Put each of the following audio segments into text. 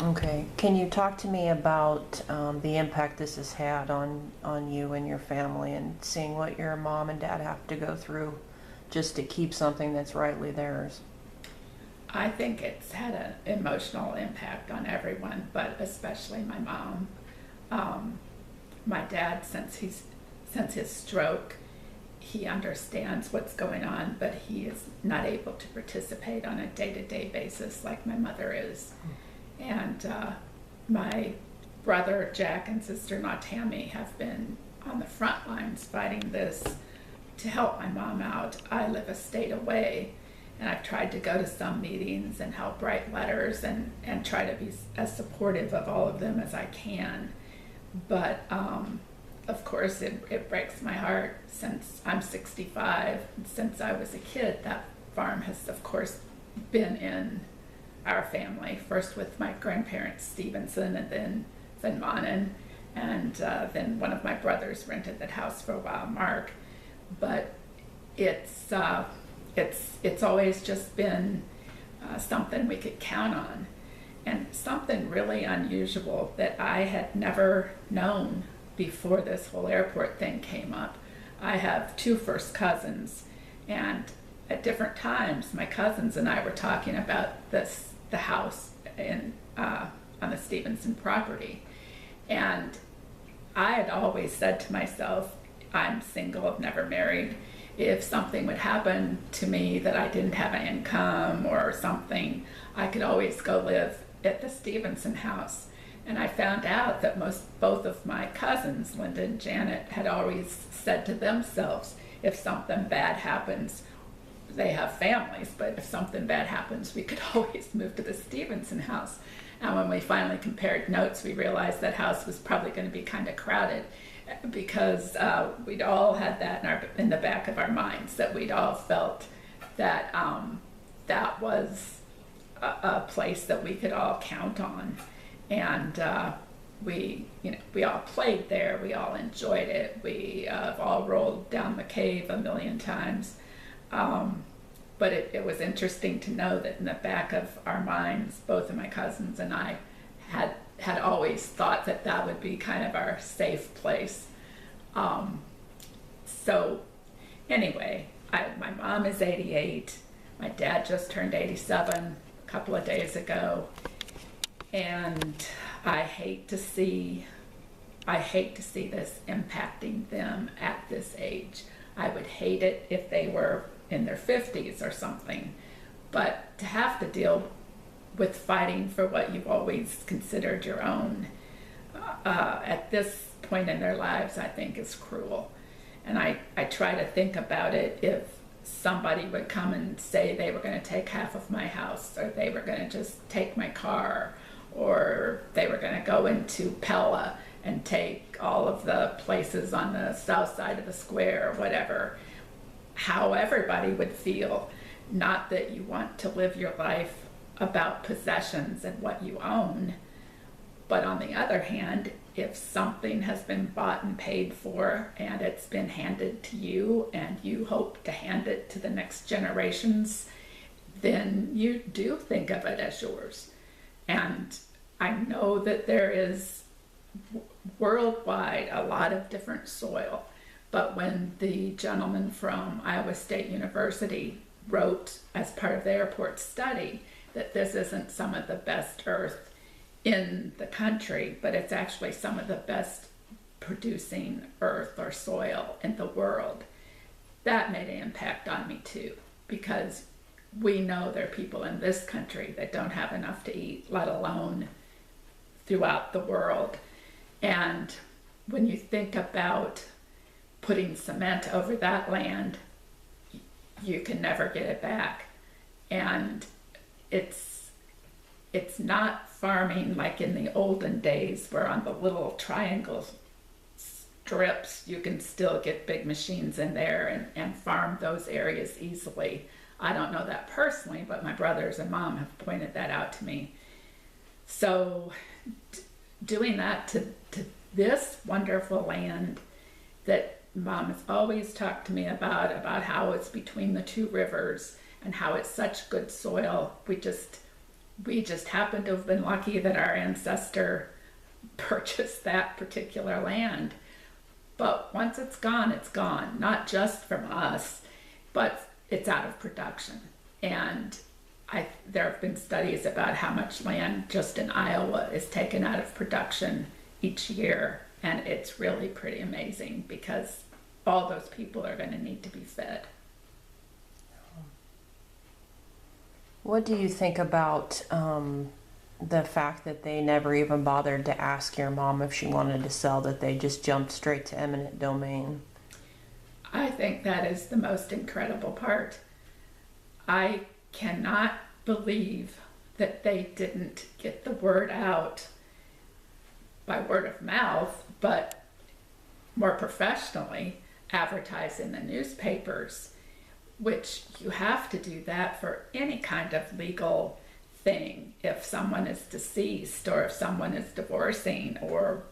Okay. Can you talk to me about the impact this has had on you and your family, and seeing what your mom and dad have to go through just to keep something that's rightly theirs? I think it's had an emotional impact on everyone, but especially my mom. My dad, since his stroke, he understands what's going on, but he is not able to participate on a day-to-day basis like my mother is. And my brother Jack and sister-in-law Tammy have been on the front lines fighting this to help my mom out. I live a state away, and I've tried to go to some meetings and help write letters and try to be as supportive of all of them as I can. But of course, it breaks my heart. Since I'm 65, since I was a kid, that farm has, of course, been in our family, first with my grandparents Stevenson and then Mannen, and then one of my brothers rented that house for a while, Mark. But it's always just been something we could count on, and something really unusual that I had never known before this whole airport thing came up. I have two first cousins, and at different times my cousins and I were talking about the house on the Stevenson property, and I had always said to myself, I'm single, I've never married. If something would happen to me that I didn't have an income or something, I could always go live at the Stevenson house. And I found out that both of my cousins, Linda and Janet, had always said to themselves, if something bad happens, they have families, but if something bad happens, we could always move to the Stevenson house. And when we finally compared notes, we realized that house was probably going to be kind of crowded, because we'd all had that in the back of our minds, that we'd all felt that that was a place that we could all count on. And we all played there, we all enjoyed it, we all rolled down the cave a million times. But it was interesting to know that in the back of our minds, both of my cousins and I had always thought that that would be kind of our safe place. So anyway, my mom is 88, my dad just turned 87 a couple of days ago, and I hate to see this impacting them at this age. I would hate it if they were in their 50s or something, but to have to deal with fighting for what you've always considered your own at this point in their lives, I think is cruel. And I try to think about it, if somebody would come and say they were going to take half of my house, or they were going to just take my car, or they were going to go into Pella and take all of the places on the south side of the square, or whatever, how everybody would feel. Not that you want to live your life about possessions and what you own, but on the other hand, if something has been bought and paid for and it's been handed to you and you hope to hand it to the next generations, then you do think of it as yours. And I know that there is worldwide a lot of different soil, but when the gentleman from Iowa State University wrote as part of the airport study that this isn't some of the best earth in the country, but it's actually some of the best producing earth or soil in the world, that made an impact on me too, because we know there are people in this country that don't have enough to eat, let alone throughout the world. And when you think about putting cement over that land, you can never get it back. And it's not farming like in the olden days, where on the little triangle strips you can still get big machines in there and farm those areas easily. I don't know that personally, but my brothers and mom have pointed that out to me. So doing that to this wonderful land that mom has always talked to me about how it's between the two rivers and how it's such good soil. we just happen to have been lucky that our ancestor purchased that particular land. But once it's gone, not just from us, but it's out of production. And there have been studies about how much land just in Iowa is taken out of production each year. And it's really pretty amazing because all those people are going to need to be fed. What do you think about the fact that they never even bothered to ask your mom if she wanted to sell, that they just jumped straight to eminent domain? I think that is the most incredible part. I cannot believe that they didn't get the word out by word of mouth, but more professionally, advertise in the newspapers, which you have to do that for any kind of legal thing. If someone is deceased, or if someone is divorcing, or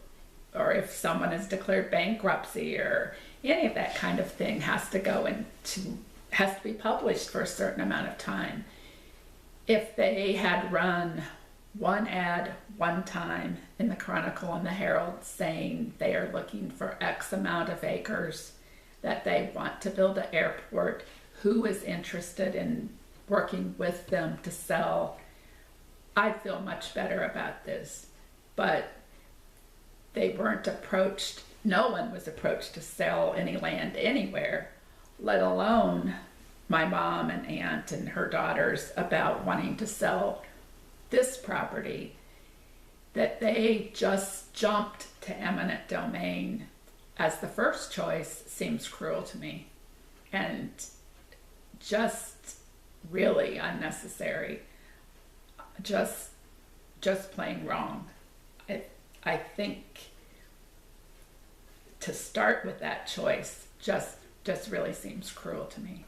if someone has declared bankruptcy, or any of that kind of thing has to be published for a certain amount of time. If they had run one ad one time in the Chronicle and the Herald saying they are looking for X amount of acres, that they want to build an airport, who is interested in working with them to sell, I'd feel much better about this. But they weren't approached, no one was approached to sell any land anywhere, let alone my mom and aunt and her daughters about wanting to sell this property. That they just jumped to eminent domain as the first choice seems cruel to me, and just really unnecessary, just plain wrong. I think to start with that choice just really seems cruel to me.